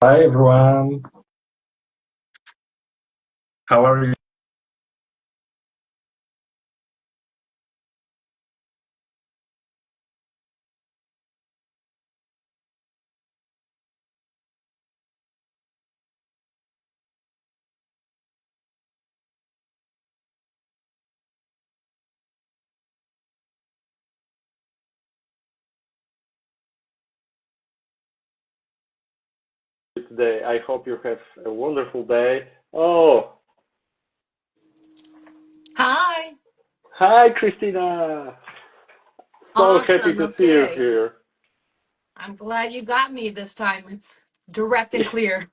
Hi everyone, how are you today? I hope you have a wonderful day. Oh, Hi. hi Kristina! So happy Awesome. to see you Okay. here. I'm glad you got me this time. It's direct and clear.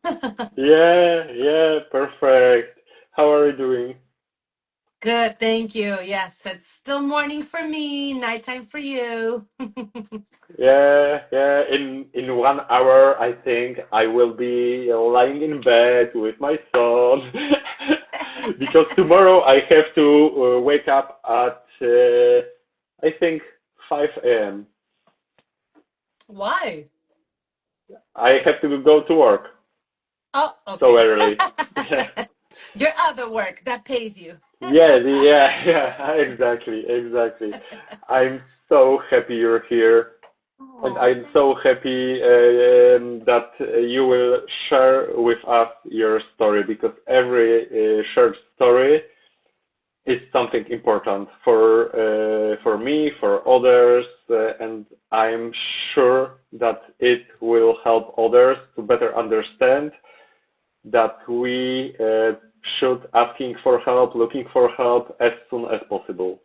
Yeah, perfect. How are you doing? Good. Thank you. Yes, it's still morning for me, nighttime for you. Yeah. In 1 hour, I think I will be lying in bed with my son because tomorrow I have to wake up at I think 5 a.m. Why? I have to go to work Oh, so okay. early. Yeah, Your other work that pays you. yeah, exactly. I'm so happy you're here, and Oh, I'm thank so happy that you will share with us your story because every shared story is something important for me, for others, and I'm sure that it will help others to better understand that we should asking for help, looking for help as soon as possible.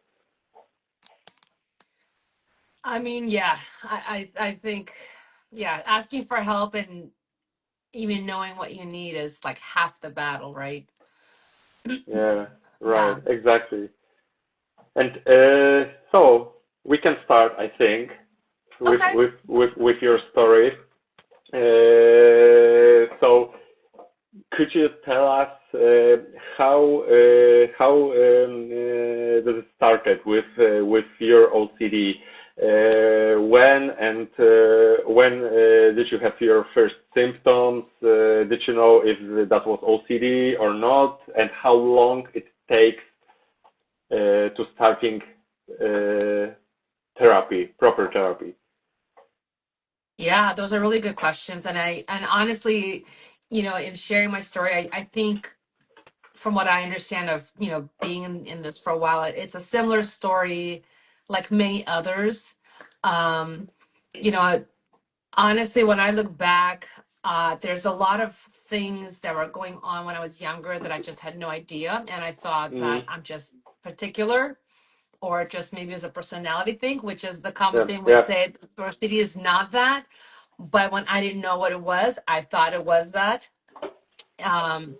I mean, yeah, I think, yeah, asking for help and even knowing what you need is like half the battle, right? Yeah, right, Yeah. exactly. And so we can start, I think, with Okay. your story. So could you tell us how does it started with your OCD? When did you have your first symptoms? Did you know if that was OCD or not? And how long it takes to starting uh, therapy, proper therapy? Yeah, those are really good questions. And honestly, in sharing my story, I think from what I understand of, being in this for a while, it's a similar story like many others. Um, you know, honestly, when I look back, there's a lot of things that were going on when I was younger that I just had no idea. And I thought that Mm, I'm just particular or just maybe as a personality thing, which is the common yeah, thing we yeah. say diversity is not that. But when I didn't know what it was, I thought it was that. Um,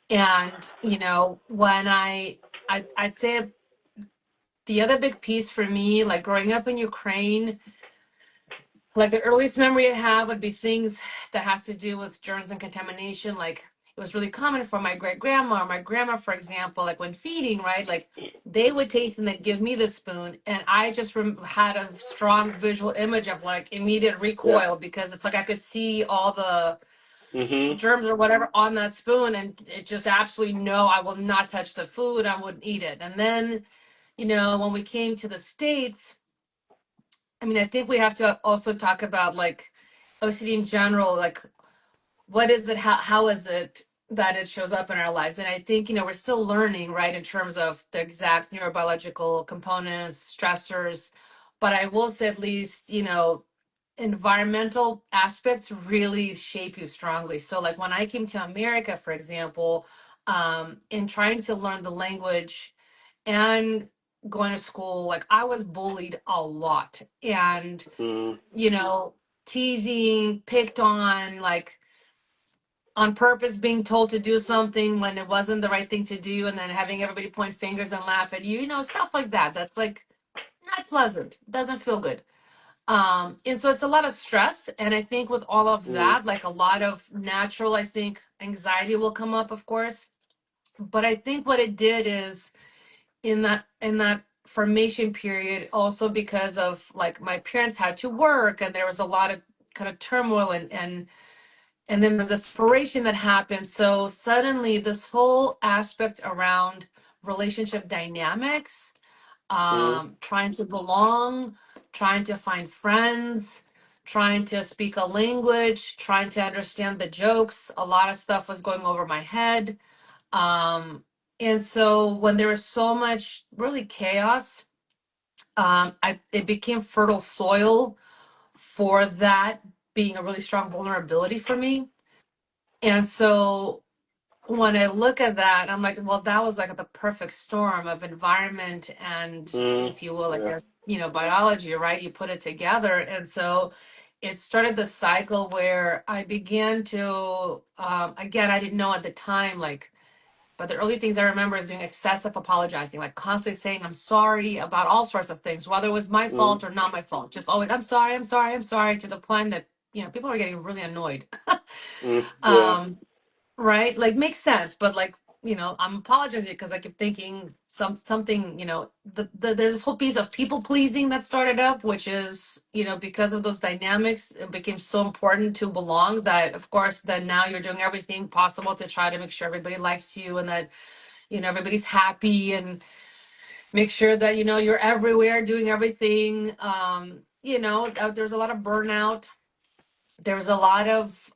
and when I'd say the other big piece for me, like growing up in Ukraine, like the earliest memory I have would be things that has to do with germs and contamination. Like it was really common for my great grandma or my grandma, for example, like when feeding, right? Like they would taste and they'd give me the spoon, and I just had a strong visual image of like immediate Yeah. recoil because it's like I could see all the Mhm. germs or whatever on that spoon, and it just absolutely no, I will not touch the food, I wouldn't eat it. And then when we came to the States, I mean, I think we have to also talk about like OCD in general, like what is it, how is it that it shows up in our lives. And I think we're still learning, right, in terms of the exact neurobiological components, stressors. But I will say at least environmental aspects really shape you strongly. So like when I came to America, for example, in trying to learn the language and going to school, like I was bullied a lot, and Mm, you know teasing, picked on, like on purpose being told to do something when it wasn't the right thing to do, and then having everybody point fingers and laugh at you, stuff like that. That's like not pleasant, doesn't feel good. And so it's a lot of stress, and I think with all of mm, that, like a lot of natural, I think anxiety will come up, of course. But I think what it did is in that formation period, also because of like my parents had to work and there was a lot of kind of turmoil, and And then there's a separation that happens. So suddenly this whole aspect around relationship dynamics, mm, trying to belong, trying to find friends, trying to speak a language, trying to understand the jokes, a lot of stuff was going over my head. And so when there was so much really chaos, it became fertile soil for that being a really strong vulnerability for me. And so when I look at that, I'm like, well, that was like the perfect storm of environment and, mm, if you will, I yeah. guess, biology, right? You put it together. And so it started the cycle where I began to, again, I didn't know at the time, like, but the early things I remember is doing excessive apologizing, like constantly saying I'm sorry about all sorts of things, whether it was my Mm, fault or not my fault. Just always, I'm sorry, I'm sorry, I'm sorry, to the point that, people are getting really annoyed. yeah. um, right? Like makes sense, but like, I'm apologizing because I keep thinking something, there's this whole piece of people pleasing that started up, which is, because of those dynamics, it became so important to belong that of course then now you're doing everything possible to try to make sure everybody likes you and that, everybody's happy and make sure that, you're everywhere doing everything. There's a lot of burnout. There's a lot of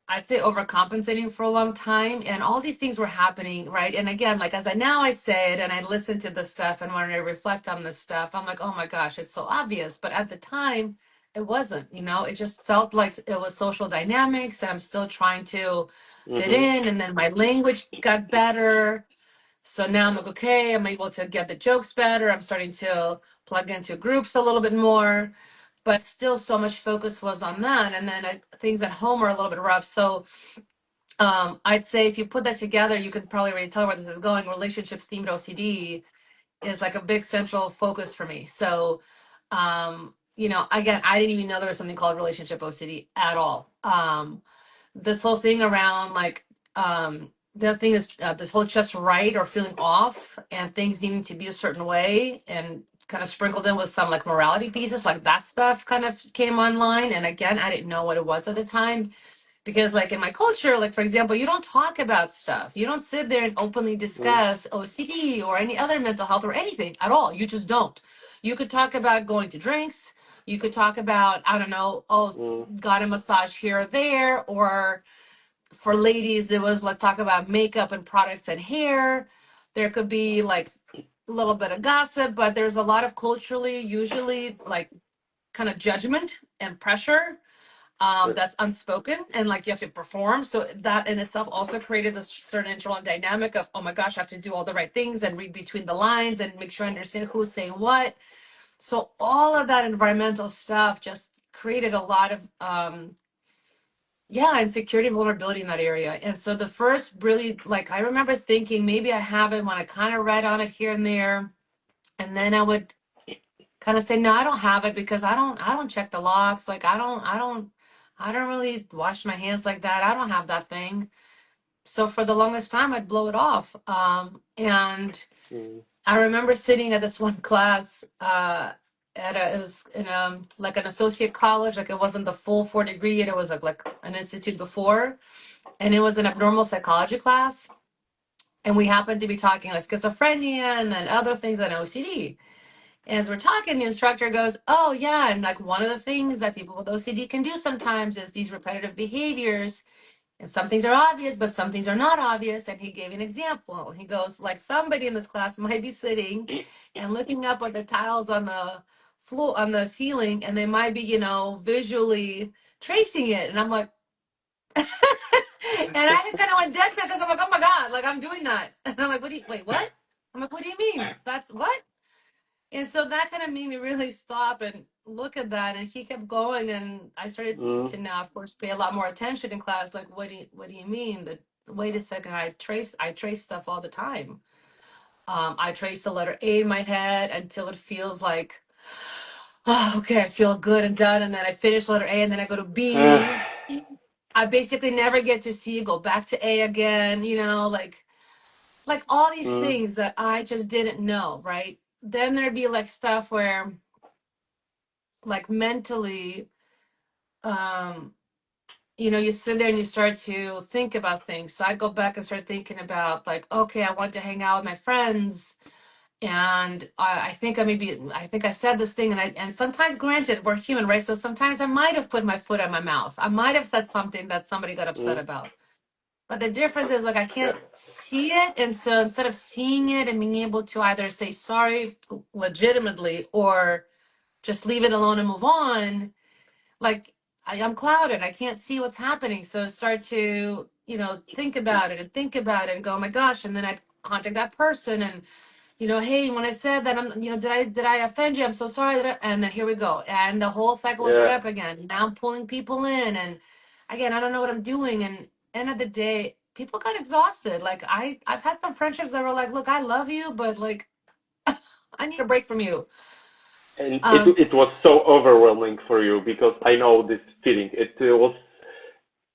I'd say overcompensating for a long time, and all these things were happening, right? And again, like as I now I say it and I listen to this stuff and when I reflect on this stuff, I'm like, oh my gosh, it's so obvious. But at the time it wasn't, it just felt like it was social dynamics and I'm still trying to fit Mm-hmm. in, and then my language got better. So now I'm like, okay, I'm able to get the jokes better. I'm starting to plug into groups a little bit more, but still so much focus was on that. And then things at home are a little bit rough. So I'd say if you put that together, you can probably already tell where this is going. Relationships themed OCD is like a big central focus for me. So, again, I didn't even know there was something called relationship OCD at all. This whole thing around like the other thing is this whole just right or feeling off and things needing to be a certain way, and kind of sprinkled in with some like morality pieces, like that stuff kind of came online. And again, I didn't know what it was at the time, because like in my culture, like for example, you don't talk about stuff, you don't sit there and openly Mm, discuss OCD or any other mental health or anything at all. You just don't. You could talk about going to drinks, you could talk about, I don't know, oh, mm, got a massage here or there, or for ladies it was, let's talk about makeup and products and hair. There could be like a little bit of gossip, but there's a lot of culturally usually like kind of judgment and pressure yeah. that's unspoken, and like you have to perform. So that in itself also created this certain internal dynamic of, oh my gosh, I have to do all the right things and read between the lines and make sure I understand who's saying what. So all of that environmental stuff just created a lot of yeah, insecurity and vulnerability in that area. And so the first really, like, I remember thinking maybe I have it when I kind of read on it here and there. And then I would kind of say, no, I don't have it because I don't check the locks. Like, I don't really wash my hands like that. I don't have that thing. So for the longest time, I'd blow it off. And Mm, I remember sitting at this one class, it was in like an associate college, like it wasn't the full 4 degree, it was like an institute before, and it was an abnormal psychology class, and we happened to be talking like schizophrenia and then other things and OCD. And as we're talking, the instructor goes, oh yeah, and like one of the things that people with OCD can do sometimes is these repetitive behaviors, and some things are obvious, but some things are not obvious. And he gave an example. He goes, like somebody in this class might be sitting and looking up at the tiles on the floor, on the ceiling, and they might be, visually tracing it. And I'm like, and I kind of went dead because I'm like, oh my God, like I'm doing that. And I'm like, wait, what? I'm like, what do you mean? That's what? And so that kind of made me really stop and look at that. And he kept going, and I started mm, to now, of course, pay a lot more attention in class. Like, what do you mean? That wait a second, I trace stuff all the time. I trace the letter A in my head until it feels like, oh, okay, I feel good and done, and then I finish letter A, and then I go to B. I basically never get to C, go back to A again. Like all these mm, things that I just didn't know, right? Then there'd be like stuff where like mentally, um you sit there and you start to think about things. So I'd go back and start thinking about like, okay, I want to hang out with my friends, and I think I said this thing, and sometimes, granted, we're human, right? So sometimes I might have put my foot in my mouth. I might have said something that somebody got upset Mm, about. But the difference is like I yeah, can't see it, and so instead of seeing it and being able to either say sorry legitimately or just leave it alone and move on, like I'm clouded. I can't see what's happening. So I start to, think about it and think about it and go, oh my gosh. And then I'd contact that person and, hey, when I said that, did I offend you? I'm so sorry. And then here we go. And the whole cycle will start yeah. up again. Now I'm pulling people in. And again, I don't know what I'm doing. And end of the day, people got exhausted. Like I've had some friendships that were like, look, I love you, but like, I need a break from you. And Um, it was so overwhelming for you because I know this feeling. It was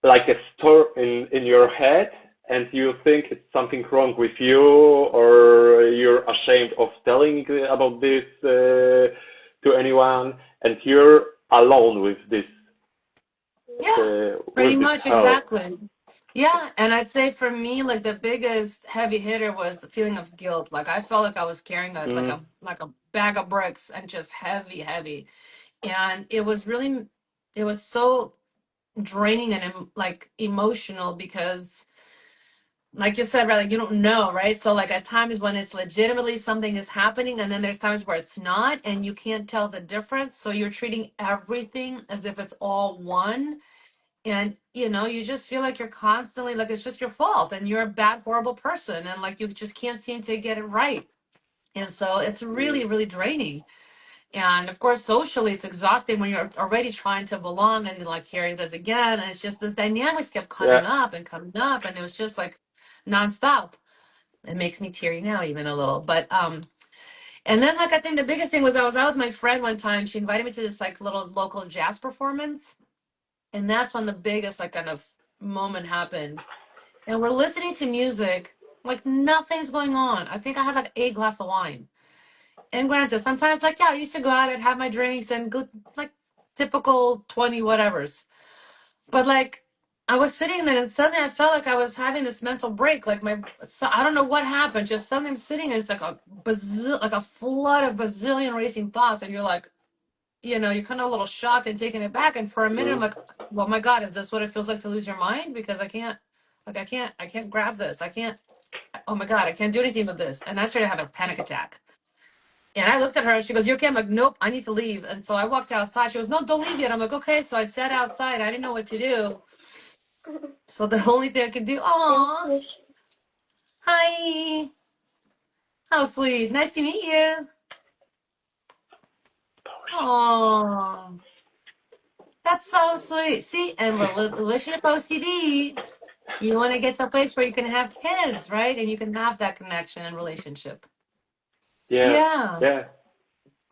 like a store in your head, and you think it's something wrong with you, or you're ashamed of telling about this to anyone, and you're alone yeah, pretty with this much, hell. exactly. Yeah, and I'd say for me, like the biggest heavy hitter was the feeling of guilt. Like I felt like I was carrying a like Mm, a like a bag of bricks and just heavy, heavy. And it was so draining and like emotional because like you said, right, like you don't know, right? So like at times when it's legitimately something is happening, and then there's times where it's not, and you can't tell the difference. So you're treating everything as if it's all one, and you just feel like you're constantly like it's just your fault and you're a bad horrible person, and like you just can't seem to get it right. And so it's mm, really, really draining. And of course socially it's exhausting when you're already trying to belong, and you're like hearing this again, and it's just this dynamics kept yeah. coming up, and it was just like nonstop. It makes me teary now even a little, but and then like I think the biggest thing was I was out with my friend one time. She invited me to this like little local jazz performance, and that's when the biggest like kind of moment happened. And we're listening to music, like nothing's going on. I think I had like 8 glass of wine. And granted, sometimes like, yeah, I used to go out and have my drinks and go like typical 20 whatevers. But like I was sitting there and suddenly I felt like I was having this mental break. Like so I don't know what happened. Just suddenly I'm sitting and it's like like a flood of bazillion racing thoughts. And you're like, you're kind of a little shocked and taken aback. And for a minute, I'm Mm, like, well, my God, is this what it feels like to lose your mind? Because I can't grab this. I can't, oh my God, I can't do anything with this. And I started having a panic attack. And I looked at her and she goes, you okay? I'm like, nope, I need to leave. And so I walked outside. She goes, no, don't leave yet. I'm like, okay. So I sat outside. I didn't know what to do. So the only thing I could do, oh, hi. How sweet. Nice to meet you. Oh, that's so sweet. See, and relationship OCD, you want to get to a place where you can have kids, right? And you can have that connection and relationship. yeah, Yeah, yeah,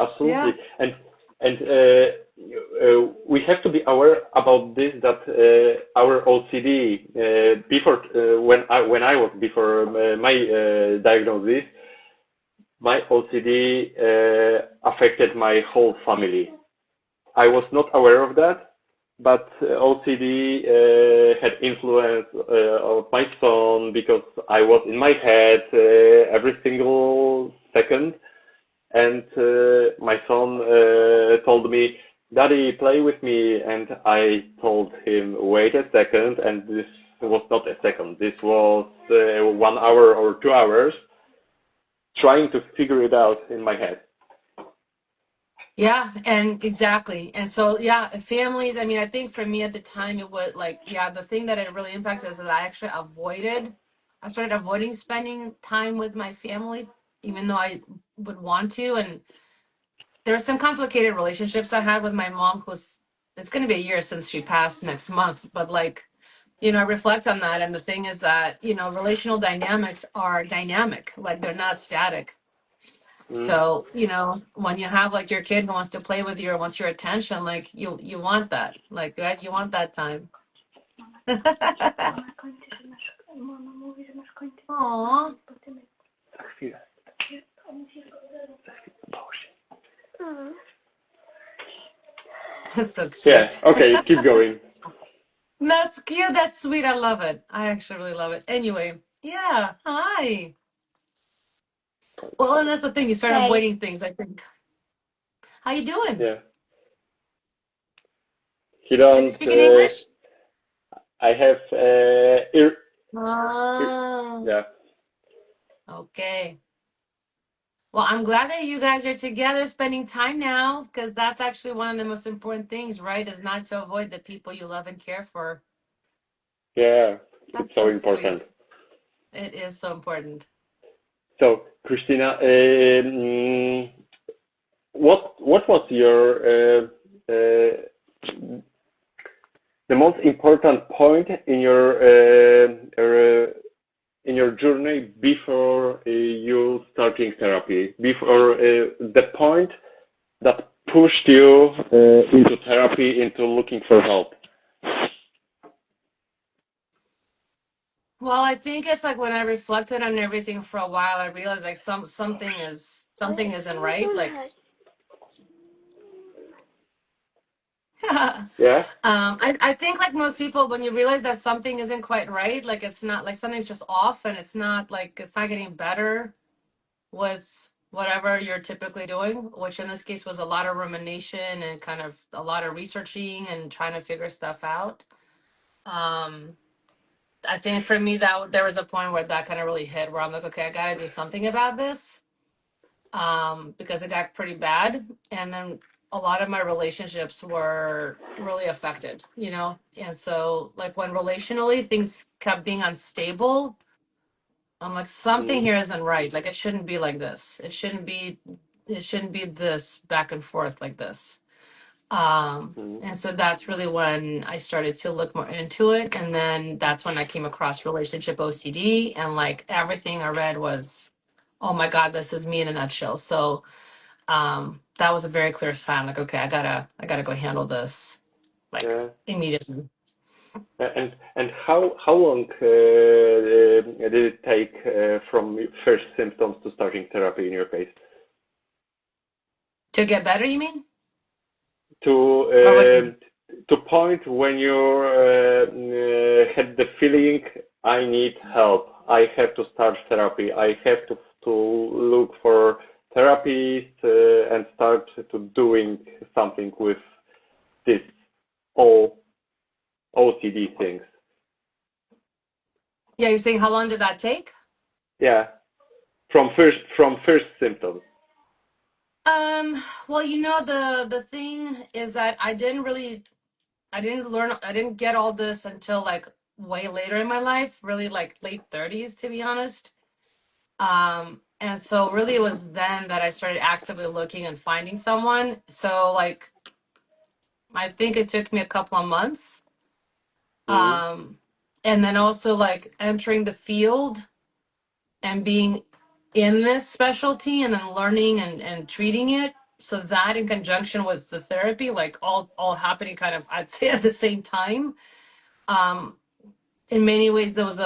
absolutely. yeah, And we have to be aware about this that our OCD before when I was before my diagnosis, my OCD affected my whole family. I was not aware of that, but OCD had influence of my son because I was in my head every single second, and my son told me, "Daddy, play with me," and I told him, "Wait a second," and this was not a second. This was 1 hour or 2 hours trying to figure it out in my head. yeah, and exactly. And so, yeah, families, I mean, I think for me at the time, it was like, yeah, the thing that it really impacted is that I started avoiding spending time with my family, even though I would want to. And there were some complicated relationships I had with my mom, it's going to be a year since she passed next month, but like, I reflect on that. And the thing is that, relational dynamics are dynamic, like they're not static. Mm. So, when you have like your kid who wants to play with you or wants your attention, like you want that, like, right? You want that time. Aw, Za chwilę. that's so Yeah. cute. Okay. Keep going. That's cute. That's sweet. I love it. I actually really love it. Anyway, yeah. Hi. Well, and that's the thing. You start Hey, avoiding things, I think. How you doing? Yeah. He Does he don't. speak in English? I have. Ah, Yeah. okay. Well, I'm glad that you guys are together spending time now, because that's actually one of the most important things, right? Is not to avoid the people you love and care for. Yeah. It's That's so so important. sweet. It is so important. So, Christina, what was your the most important point in your journey before you starting therapy, before the point that pushed you into therapy, into looking for help? Well, I think it's like when I reflected on everything for a while, I realized like something isn't right. Like, Yeah. I think like most people, when you realize that something isn't quite right, like it's not like something's just off, and it's not getting better with whatever you're typically doing, which in this case was a lot of rumination and kind of a lot of researching and trying to figure stuff out. Um, I think for me that there was a point where that kind of really hit, where I'm like, okay, I got to do something about this, because it got pretty bad, and then a lot of my relationships were really affected, and so like when relationally things kept being unstable, I'm like, something Mm, here isn't right. Like, it shouldn't be like this. It shouldn't be this back and forth like this. mm, And so that's really when I started to look more into it. And then that's when I came across relationship OCD, and like everything I read was, oh my God, this is me in a nutshell. So that was a very clear sign, like, okay, I gotta go handle this like yeah. immediately. And how long did it take from first symptoms to starting therapy in your case? To get better, you mean? To Or what do you mean? point when you had the feeling, I need help, I have to start therapy, I have to look for therapist and start to doing something with this all OCD things. Yeah, you're saying how long did that take? Yeah, from first symptoms. Well, the thing is that I didn't get all this until like way later in my life, really like late 30s, to be honest. And so really it was then that I started actively looking and finding someone. So like I think it took me a couple of months. Mm, Um, and then also like entering the field and being in this specialty, and then learning and treating it. So that in conjunction with the therapy, like all happening kind of, I'd say, at the same time. Um, in many ways, there was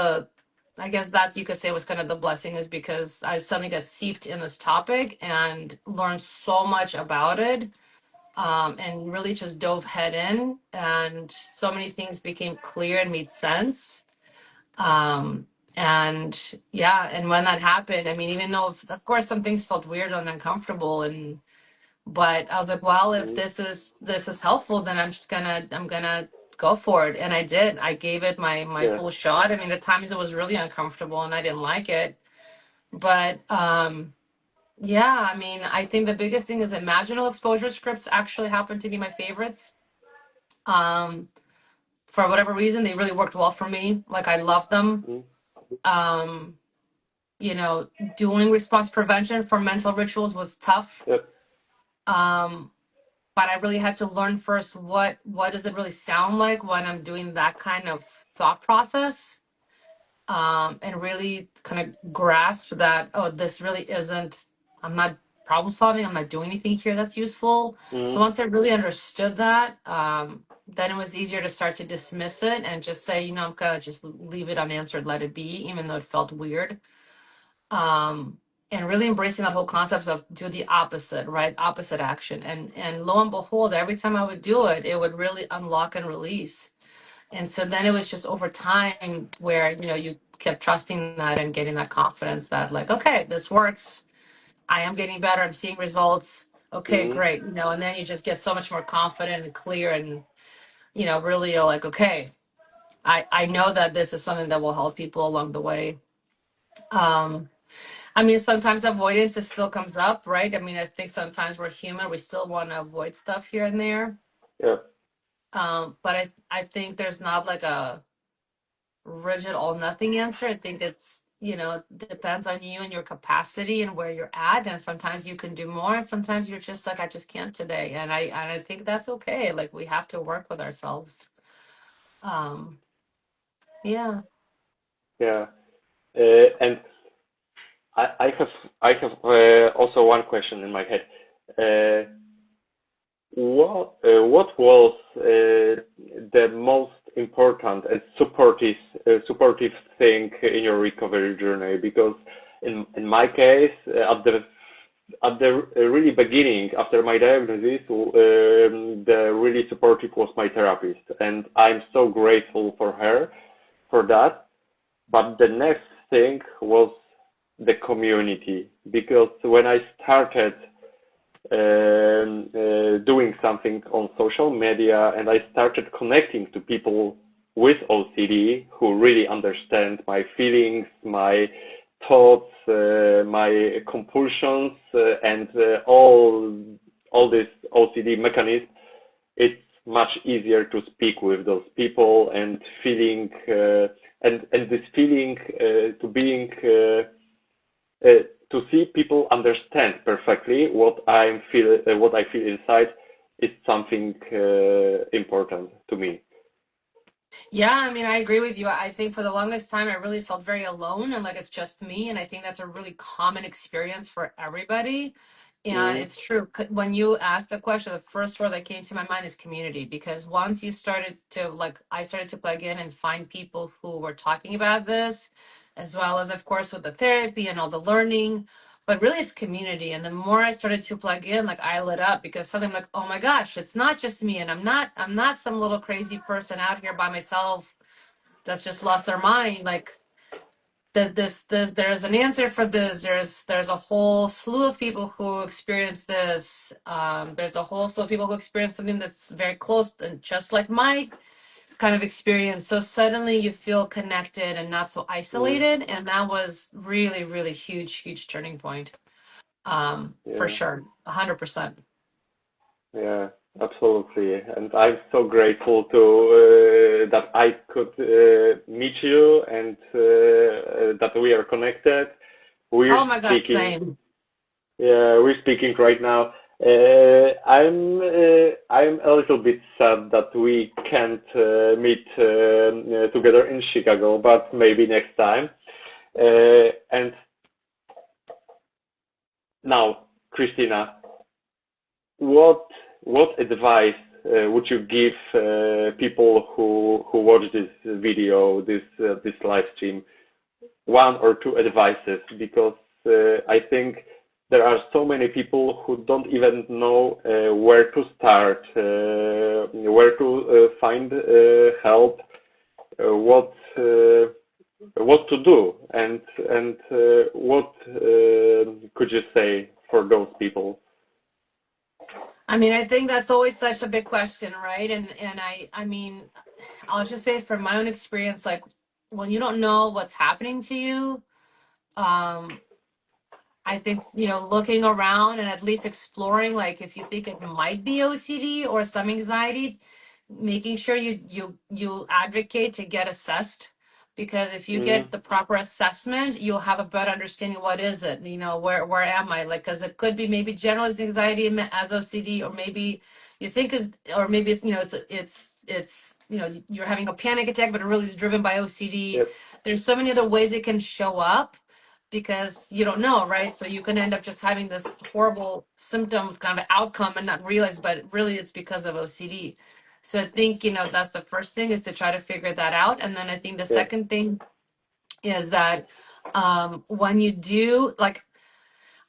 I guess that you could say was kind of the blessing, is because I suddenly got seeped in this topic and learned so much about it. And really just dove head in, and so many things became clear and made sense. Um, and yeah, and when that happened, I mean, even though of course some things felt weird and uncomfortable, but I was like, well, if mm, this is helpful, then I'm gonna go for it. And I did. I gave it my yeah. full shot. I mean, at times it was really uncomfortable and I didn't like it. But yeah, I mean, I think the biggest thing is imaginal exposure scripts actually happen to be my favorites. Um, for whatever reason, they really worked well for me. Like, I love them. Mm, Um, doing response prevention for mental rituals was tough. yep. Um, but I really had to learn first what does it really sound like when I'm doing that kind of thought process. And really kind of grasp that, oh, this really isn't, I'm not problem solving, I'm not doing anything here that's useful. So Mm, once I really understood that, then it was easier to start to dismiss it and just say, I'm gonna just leave it unanswered, let it be, even though it felt weird. And really embracing that whole concept of do the opposite, right? Opposite action. And lo and behold, every time I would do it, it would really unlock and release. And so then it was just over time where, you kept trusting that and getting that confidence that like, okay, this works. I am getting better. I'm seeing results. Okay, Mm-hmm. great. And then you just get so much more confident and clear and, really you're like, okay, I know that this is something that will help people along the way. Um, I mean, sometimes avoidance still comes up, right? I mean, I think sometimes we're human. We still want to avoid stuff here and there. Yeah, But I think there's not like a rigid all nothing answer. I think it's, depends on you and your capacity and where you're at. And sometimes you can do more. And sometimes you're just like, I just can't today. And I think that's okay. Like we have to work with ourselves. Um, yeah. yeah. And I have also one question in my head. Uh, what was the most important and supportive thing in your recovery journey? Because in my case, at the really beginning after my diagnosis, the really supportive was my therapist, and I'm so grateful for her for that. But the next thing was the community, because when I started doing something on social media and I started connecting to people with OCD who really understand my feelings, my thoughts, my compulsions, and all these OCD mechanisms, it's much easier to speak with those people and feeling and this feeling to being to see people understand perfectly what I feel inside is something important to me. Yeah, I mean, I agree with you. I think for the longest time, I really felt very alone and like it's just me. And I think that's a really common experience for everybody. And Mm, it's true. When you asked the question, the first word that came to my mind is community. Because once you started to, like, I started to plug in and find people who were talking about this, as well as, of course, with the therapy and all the learning. But really, it's community. And the more I started to plug in, like I lit up because suddenly I'm like, oh my gosh, it's not just me, and I'm not some little crazy person out here by myself that's just lost their mind. Like there's an answer for this. There's a whole slew of people who experience this. There's a whole slew of people who experience something that's very close and just like my kind of experience. So suddenly you feel connected and not so mm, isolated, and that was really, really huge turning point. For yeah, sure, 100%. yeah, absolutely. And I'm so grateful to that I could meet you and that we are connected. We're Oh my gosh, speaking. same. Yeah, we're speaking right now. I'm a little bit sad that we can't meet together in Chicago, but maybe next time. And now, Christina, what what advice would you give people who watch this video, this live stream? One or two advices, because I think there are so many people who don't even know where to start, where to find help, what what to do, and what could you say for those people? I mean, I think that's always such a big question, right? And I mean, I'll just say from my own experience, like when you don't know what's happening to you, um, I think, looking around and at least exploring, like if you think it might be OCD or some anxiety, making sure you advocate to get assessed. Because if you Mm, get the proper assessment, you'll have a better understanding what is it, where am I? Like, because it could be maybe generalized anxiety as OCD, or maybe you think is, or maybe it's, you're having a panic attack, but it really is driven by OCD. yep, There's so many other ways it can show up because you don't know, right? So you can end up just having this horrible symptom kind of outcome and not realize, but really it's because of OCD. So I think, that's the first thing is to try to figure that out. And then I think the yep, second thing is that when you do, like,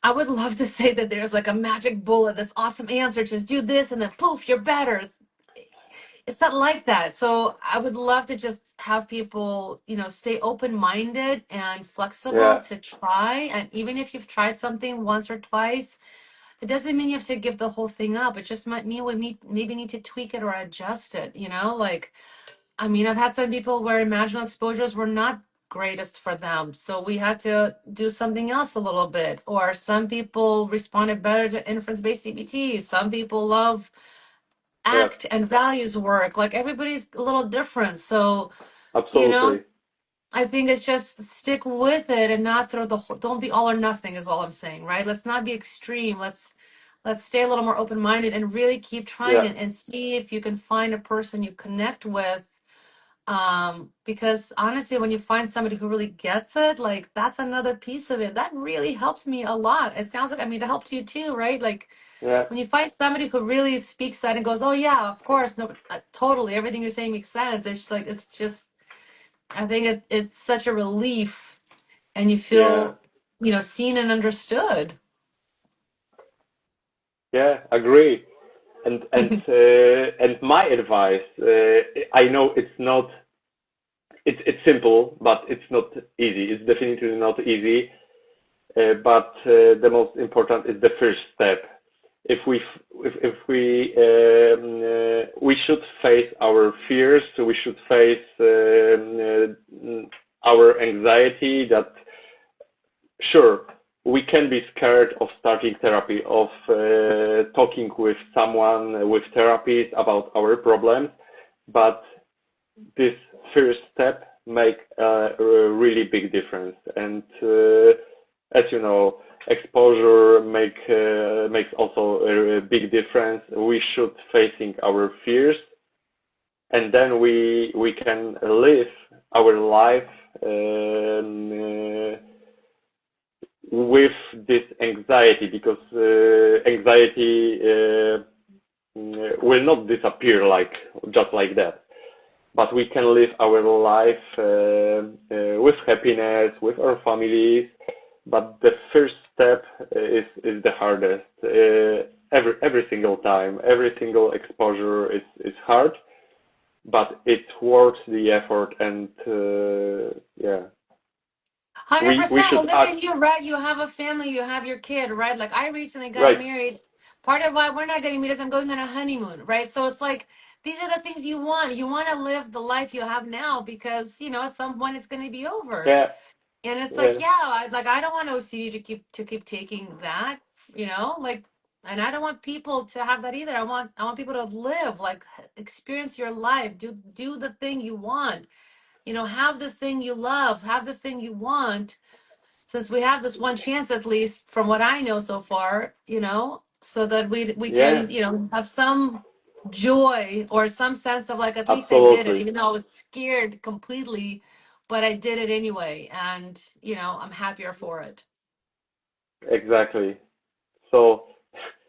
I would love to say that there's like a magic bullet, this awesome answer, just do this and then poof, you're better. it's not like that. So I would love to just have people, stay open-minded and flexible Yeah, to try. And even if you've tried something once or twice, it doesn't mean you have to give the whole thing up. It just might mean maybe need to tweak it or adjust it, Like, I mean, I've had some people where imaginal exposures were not greatest for them. So we had to do something else a little bit. Or some people responded better to inference-based CBT. Some people love yeah, act and values work. Like everybody's a little different. So, you know, absolutely. I think it's just stick with it and not throw the whole, don't be all or nothing is all I'm saying, right? Let's not be extreme. Let's stay a little more open-minded and really keep trying Yeah, it and see if you can find a person you connect with. Because honestly, when you find somebody who really gets it, like that's another piece of it. That really helped me a lot. It sounds like, I mean, it helped you too, right? Like yeah, when you find somebody who really speaks that and goes, "Oh yeah, of course, no, totally, everything you're saying makes sense." It's like it's just, I think it's such a relief, and you yeah, feel, seen and understood. yeah. Agree. And my advice, I know it's not, it's simple, but it's not easy. It's definitely not easy. But the most important is the first step. If we we should face our fears, we should face our anxiety. That sure, we can be scared of starting therapy, of talking with someone with therapists about our problems, but this first step make a really big difference. And as you know, exposure makes also a big difference. We should facing our fears, and then we can live our life with this anxiety, because anxiety will not disappear like just like that, but we can live our life with happiness, with our families. But the first step is the hardest. Every single time, every single exposure is hard, but it's worth the effort. And yeah, we 100%. Well, should look act at you, right? You have a family, you have your kid, right? Like I recently got right. married. Part of why we're not getting married is I'm going on a honeymoon, right? So it's like these are the things you want. You want to live the life you have now because, at some point it's going to be over. Yeah, And it's like, yeah, yeah, I don't want OCD to keep taking that, like, and I don't want people to have that either. I want people to live, like, experience your life, do the thing you want, have the thing you love, have the thing you want, since we have this one chance, at least from what I know so far, so that we yeah, can, have some joy or some sense of like, at least I did it, absolutely, even though I was scared completely, but I did it anyway. And, I'm happier for it. exactly. So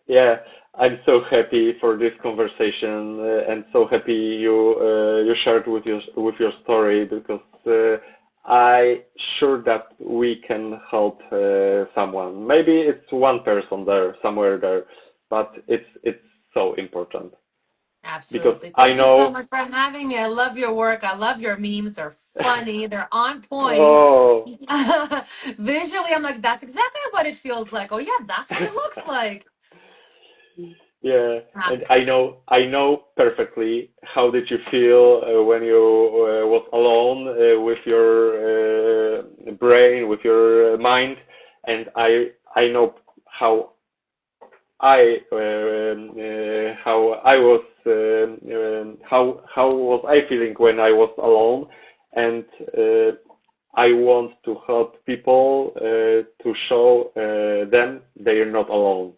yeah, I'm so happy for this conversation, and so happy you shared with your story, because I sure that we can help someone. Maybe it's one person there, somewhere there, but it's so important, because Absolutely. I Thank you so know. much for having me. I love your work. I love your memes. They're funny. They're on point. Oh, Visually, I'm like, that's exactly what it feels like. Oh, yeah, that's what it looks like. yeah, Ah, and I know perfectly how did you feel when you was alone with your brain, with your mind, and I know how how I was how was I feeling when I was alone, and I want to help people to show them they are not alone.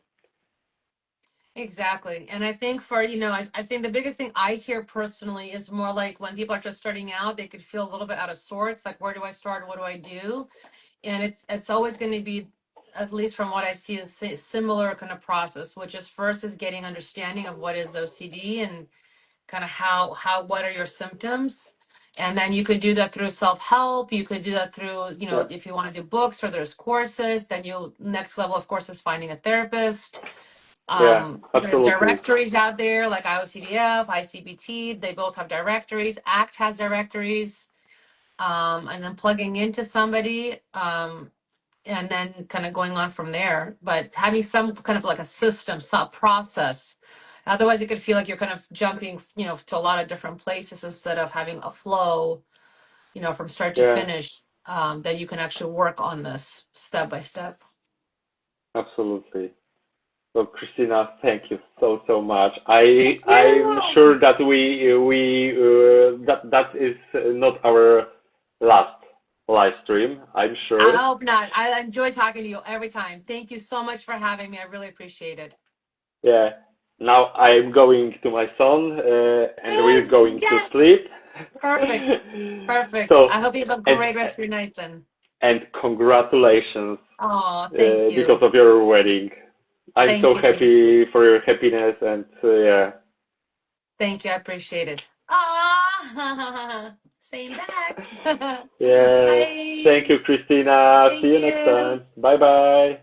exactly. And I think for, I think the biggest thing I hear personally is more like when people are just starting out, they could feel a little bit out of sorts. Like, where do I start? What do I do? And it's always going to be, at least from what I see, is similar kind of process, which is first is getting understanding of what is OCD and kind of how what are your symptoms. And then you could do that through self-help. You could do that through, Yeah, if you want to do books or there's courses, then you next level, of course, is finding a therapist. Yeah, There's absolutely. directories out there like IOCDF, ICBT. They both have directories. ACT has directories. And then plugging into somebody, and then kind of going on from there. But having some kind of like a system, some process. Otherwise, it could feel like you're kind of jumping, to a lot of different places instead of having a flow, from start to Yeah, finish. That you can actually work on this step by step. absolutely. So, Christina, thank you so much. Thank I'm you. sure that that is not our last live stream. I'm I sure. hope not. I enjoy talking to you every time. Thank you so much for having me. I really appreciate it. Yeah. Now I'm going to my son, and we're Good. going to Yes. sleep. Perfect. Perfect. So, I hope you have a and great rest of your night then. and congratulations Oh, thank because you. of your wedding. I'm Thank so you. Thank you. happy for your happiness, and yeah. Thank you. I appreciate it. Ah, same back. Yeah. Thank Bye. you, Christina. See Thank you next you. time. Bye bye.